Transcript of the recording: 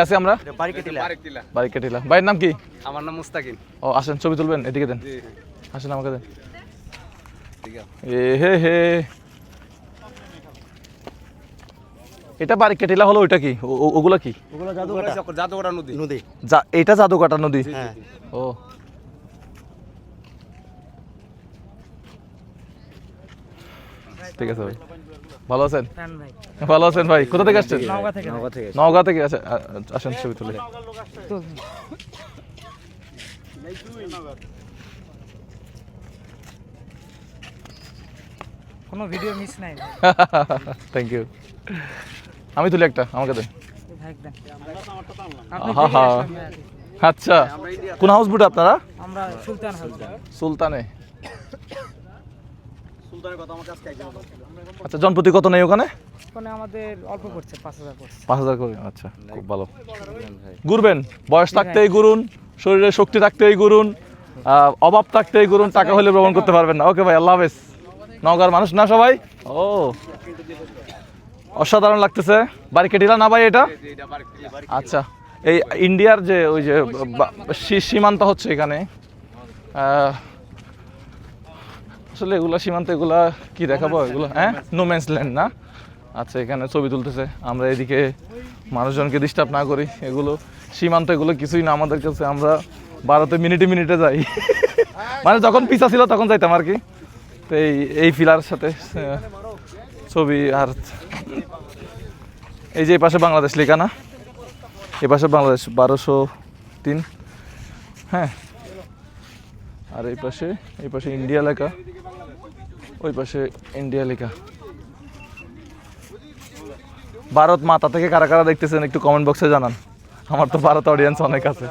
আছি আমরা বারিকেটিলা। ভাইয়ের নাম কি? আমার নাম মুস্তাকিম। ও আসেন, ছবি তুলবেন, এদিকে দেন, আসেন আমাকে দেন। এ হে হে, এটা বারিকেটিলা হলো, ওইটা কি? ওগুলা কি? ওগুলো জাদুঘাটা নদী। এটা জাদুকাটা নদী। ও ঠিক আছে ভাই, ভালো আছেন? ভালো আছেন ভাই। কোথা থেকে আসছেন? নওগাঁ থেকে। আচ্ছা আসেন, ছবি তুলে। কোনো ভিডিও মিস নাই। Thank you. আমি তুলি একটা, আমাকে দেন। আচ্ছা, কোন হাউস বুট আপনারা? আমরা সুলতান হাউস। সুলতানে। আচ্ছা, জনপ্রতি কত নেই ওখানে? ওখানে আমাদের অল্প পড়ছে, 5000 পড়ছে। 5000 করে। আচ্ছা, খুব ভালো। ঘুরবেন, বয়স থাকতেই ঘুরুন, শরীরে শক্তি থাকতেই ঘুরুন, অভাব থাকতেই ঘুরুন, টাকা হলে ভ্রমণ করতে পারবেন না। ওকে ভাই, আল্লাহ হাফেজ। নওগাঁর মানুষ না সবাই? ও অসাধারণ লাগতেছে। বারিকেটিলা না ভাই এটা? আচ্ছা, এই ইন্ডিয়ার যে ওই যে সীমান্ত হচ্ছে এখানে, আসলে এগুলা সীমান্ত, এগুলা কি দেখাবো এগুলো? হ্যাঁ, নো ম্যানস ল্যান্ড না? আচ্ছা, এখানে ছবি তুলতেছে, আমরা এদিকে মানুষজনকে ডিস্টার্ব না করি। এগুলো সীমান্ত, এগুলো কিছুই না আমাদের কাছে। আমরা ভারতে মিনিটে মিনিটে যাই, মানে যখন পিছা ছিল তখন যাইতাম আর কি। তো এই ফিলার সাথে ছবি। আর এই যে এই পাশে বাংলাদেশ লেখা না, এ পাশে বাংলাদেশ 1203। হ্যাঁ, আর এই পাশে ইন্ডিয়া লেখা, ওই পাশে ইন্ডিয়া লেখা। ভারত মাথা থেকে কারা কারা দেখতেছেন একটু কমেন্ট বক্সে জানান। আমার তো ভারত অডিয়েন্স অনেক আছে।